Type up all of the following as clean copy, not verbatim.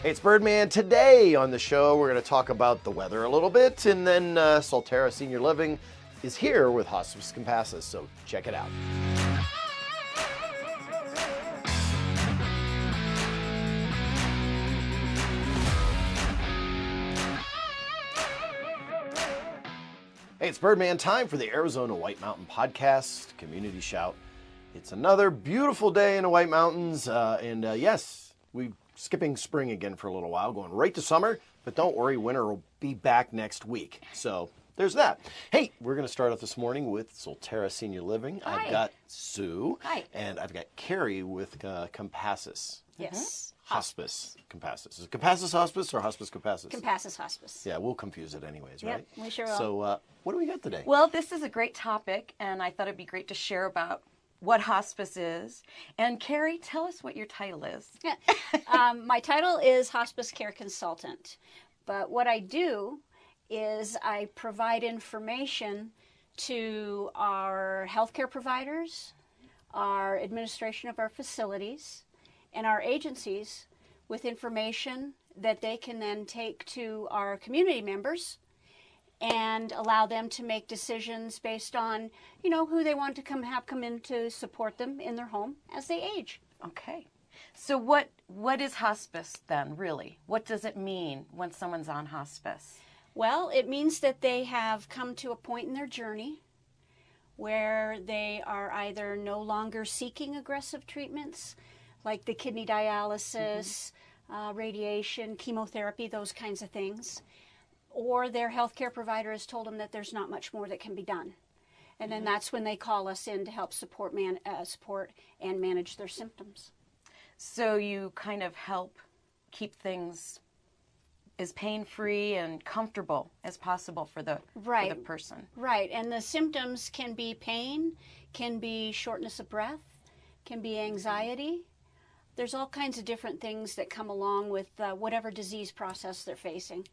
Hey, it's Birdman. Today on the show, we're going to talk about the weather a little bit, and then Solterra Senior Living is here with Hospice Compassus, so check it out. Hey, it's Birdman time for the Arizona White Mountain Podcast, Community Shout. It's another beautiful day in the White Mountains, and yes, we're skipping spring again for a little while, going right to summer, but don't worry, winter will be back next week. So there's that. Hey, we're going to start off this morning with Solterra Senior Living. Hi. I've got Sue. Hi. And I've got Kerri with Compassus. Yes. Hospice Compassus. Is it Compassus Hospice or Hospice Compassus? Compassus Hospice. Yeah, we'll confuse it anyways, Yep, right? we sure will. So what do we got today? Well, this is a great topic, and I thought it'd be great to share about what hospice is. And Kerri, tell us what your title is. My title is Hospice Care Consultant, but what I do is I provide information to our healthcare providers, our administration of our facilities, and our agencies with information that they can then take to our community members and allow them to make decisions based on, who they want to come in to support them in their home as they age. Okay. So what is hospice then, really? What does it mean when someone's on hospice? Well, it means that they have come to a point in their journey where they are either no longer seeking aggressive treatments, like the kidney dialysis, radiation, chemotherapy, those kinds of things, or their healthcare provider has told them that there's not much more that can be done. And then that's when they call us in to help support and manage their symptoms. So you kind of help keep things as pain-free and comfortable as possible for the person. Right, and the symptoms can be pain, can be shortness of breath, can be anxiety. There's all kinds of different things that come along with whatever disease process they're facing.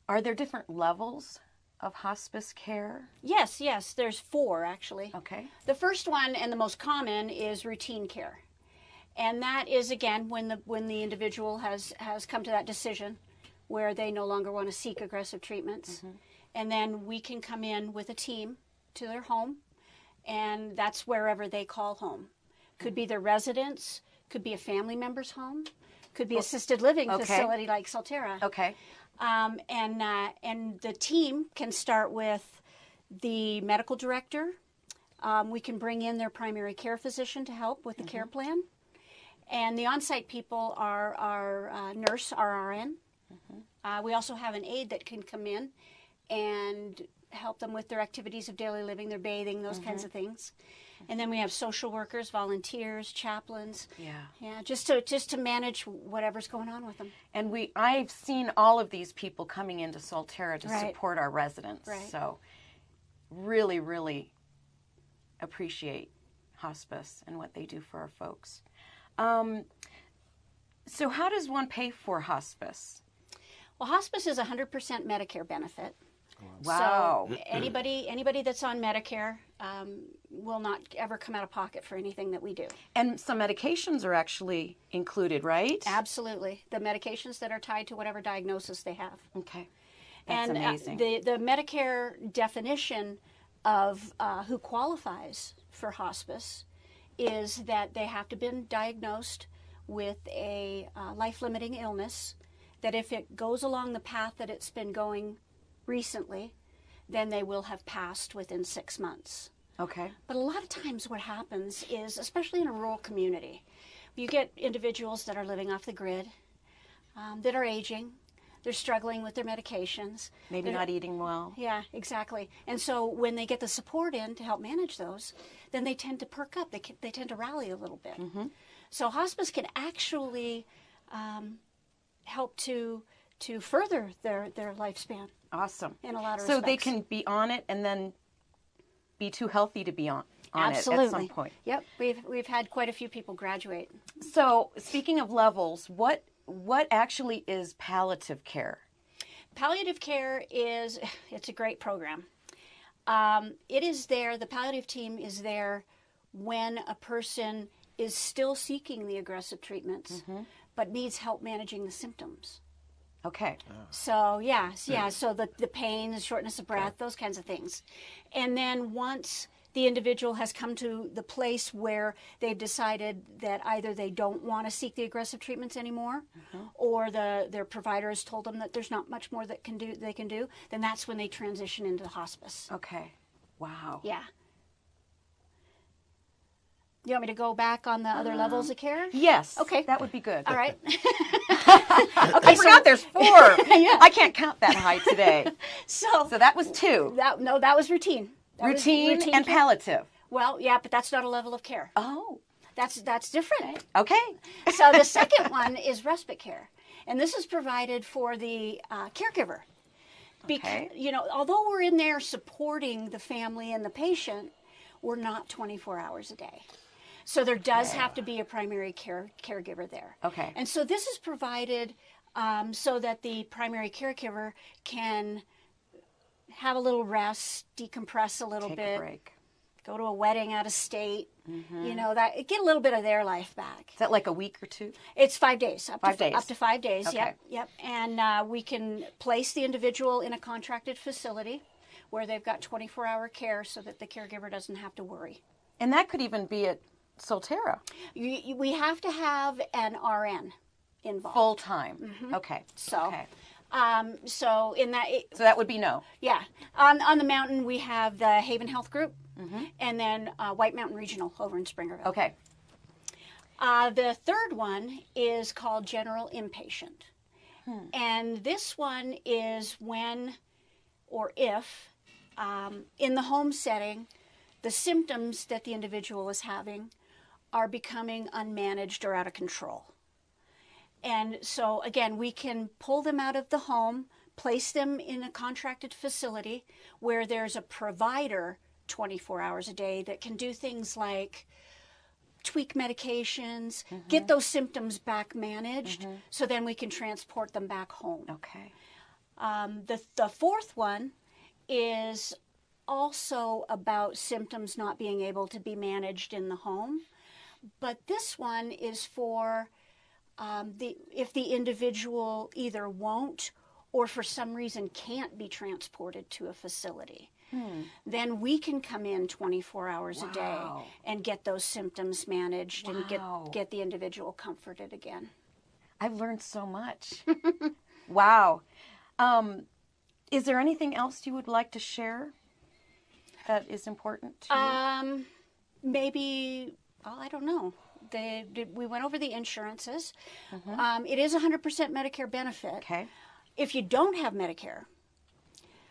Are there different levels of hospice care? Yes, there's 4 actually. Okay. The first one and the most common is routine care. And that is, again, when the individual has come to that decision where they no longer want to seek aggressive treatments. And then we can come in with a team to their home, and that's wherever they call home. Could be their residence, could be a family member's home, could be assisted living facility like Solterra. Okay. And the team can start with the medical director. We can bring in their primary care physician to help with the care plan. And the on-site people are our nurse, our RN. We also have an aide that can come in and help them with their activities of daily living, their bathing, those kinds of things. And then we have social workers, volunteers, chaplains. Yeah, just to manage whatever's going on with them. And I've seen all of these people coming into Solterra to Right. support our residents. Right. So really, really appreciate hospice and what they do for our folks. So how does one pay for hospice? Well, hospice is 100% Medicare benefit. Wow. So anybody that's on Medicare will not ever come out of pocket for anything that we do. And some medications are actually included, right? Absolutely. The medications that are tied to whatever diagnosis they have. Okay. That's And amazing. the Medicare definition of who qualifies for hospice is that they have to been diagnosed with a life-limiting illness, that if it goes along the path that it's been going recently, then they will have passed within 6 months. Okay. But a lot of times what happens is, especially in a rural community, you get individuals that are living off the grid, that are aging, they're struggling with their medications. Maybe not eating well. Yeah, exactly. And so when they get the support in to help manage those, then they tend to perk up. They tend to rally a little bit. So hospice can actually help to further their lifespan. Awesome. In a lot of so respects. they can be on it and then be too healthy to be on Absolutely. it at some point. Yep, we've had quite a few people graduate. So speaking of levels, what actually is palliative care? Palliative care it's a great program. It is there, the palliative team is there when a person is still seeking the aggressive treatments, but needs help managing the symptoms. Okay. So so the pain, the shortness of breath, those kinds of things. And then once the individual has come to the place where they've decided that either they don't want to seek the aggressive treatments anymore, or their provider has told them that there's not much more that they can do, then that's when they transition into the hospice. Okay. Wow. Yeah. You want me to go back on the other levels of care? Yes. Okay. That would be good. All right. I forgot there's 4. I can't count that high today. So that was 2. That was routine. Routine and care. palliative. Well, yeah, but that's not a level of care. Oh. That's different. Okay. So the second one is respite care. And this is provided for the caregiver. Because, although we're in there supporting the family and the patient, we're not 24 hours a day. So there does have to be a primary caregiver there. Okay. And so this is provided so that the primary caregiver can have a little rest, decompress a little bit. Take a break. Go to a wedding out of state. Get a little bit of their life back. Is that like a week or 2? It's 5 days. Up to 5 days. Okay. Yep. And we can place the individual in a contracted facility where they've got 24-hour care so that the caregiver doesn't have to worry. And that could even be at Solterra. We have to have an RN involved. Full time. Okay. So, okay. So in that, So that would be no. yeah. On the mountain we have the Haven Health Group, and then White Mountain Regional over in Springerville. Okay. The third one is called General Inpatient, and this one is when, or if, in the home setting, the symptoms that the individual is having are becoming unmanaged or out of control. And so, again, we can pull them out of the home, place them in a contracted facility where there's a provider 24 hours a day that can do things like tweak medications, get those symptoms back managed, so then we can transport them back home. Okay. The fourth one is also about symptoms not being able to be managed in the home, but this one is for if the individual either won't or for some reason can't be transported to a facility, then we can come in 24 hours a day and get those symptoms managed and get the individual comforted again. I've learned so much. Wow. Is there anything else you would like to share that is important to you? Maybe, well, I don't know. We went over the insurances. It is 100% Medicare benefit. Okay. If you don't have Medicare,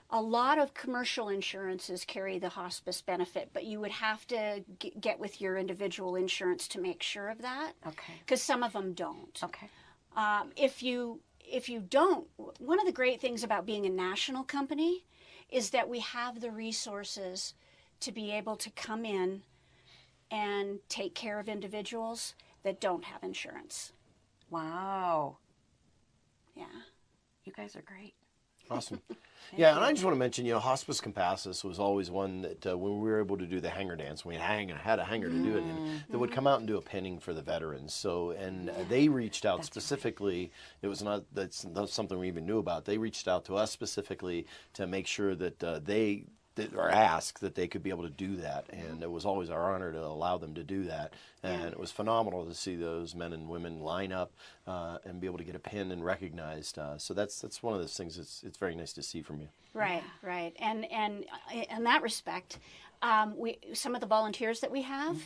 a lot of commercial insurances carry the hospice benefit, but you would have to get with your individual insurance to make sure of that. Okay. Because some of them don't. Okay. If you don't, one of the great things about being a national company is that we have the resources to be able to come in and take care of individuals that don't have insurance. Wow. Yeah. You guys are great. Awesome. Yeah, and I just want to mention, Hospice Compassus was always one that when we were able to do the hanger dance, we had a hanger to do it in, that would come out and do a pinning for the veterans. So, and they reached out specifically. It was that's something we even knew about. They reached out to us specifically to make sure that they or ask that they could be able to do that, and it was always our honor to allow them to do that. And it was phenomenal to see those men and women line up and be able to get a pin and recognized. So that's one of those things. It's very nice to see from you. Right, right, and in that respect, some of the volunteers that we have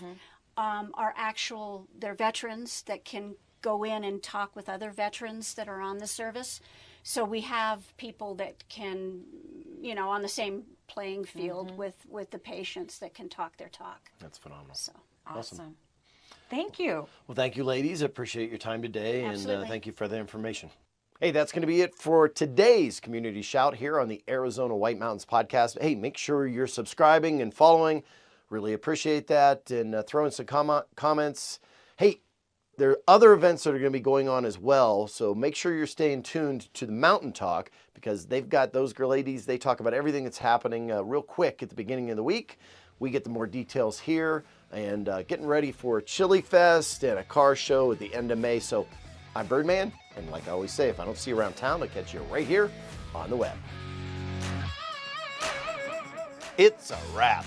they're veterans that can go in and talk with other veterans that are on the service. So we have people that can, on the same playing field with the patients that can talk their talk. That's phenomenal. So Awesome. Thank you. Well, thank you, ladies. I appreciate your time today, Absolutely. And thank you for the information. Hey, that's going to be it for today's Community Shout here on the Arizona White Mountains podcast. Hey, make sure you're subscribing and following. Really appreciate that. And throw in some comments. Hey, there are other events that are going to be going on as well, so make sure you're staying tuned to the Mountain Talk, because they've got those ladies. They talk about everything that's happening real quick at the beginning of the week. We get the more details here, and getting ready for Chili Fest and a car show at the end of May. So I'm Birdman, and like I always say, if I don't see you around town, I'll catch you right here on the web. It's a wrap.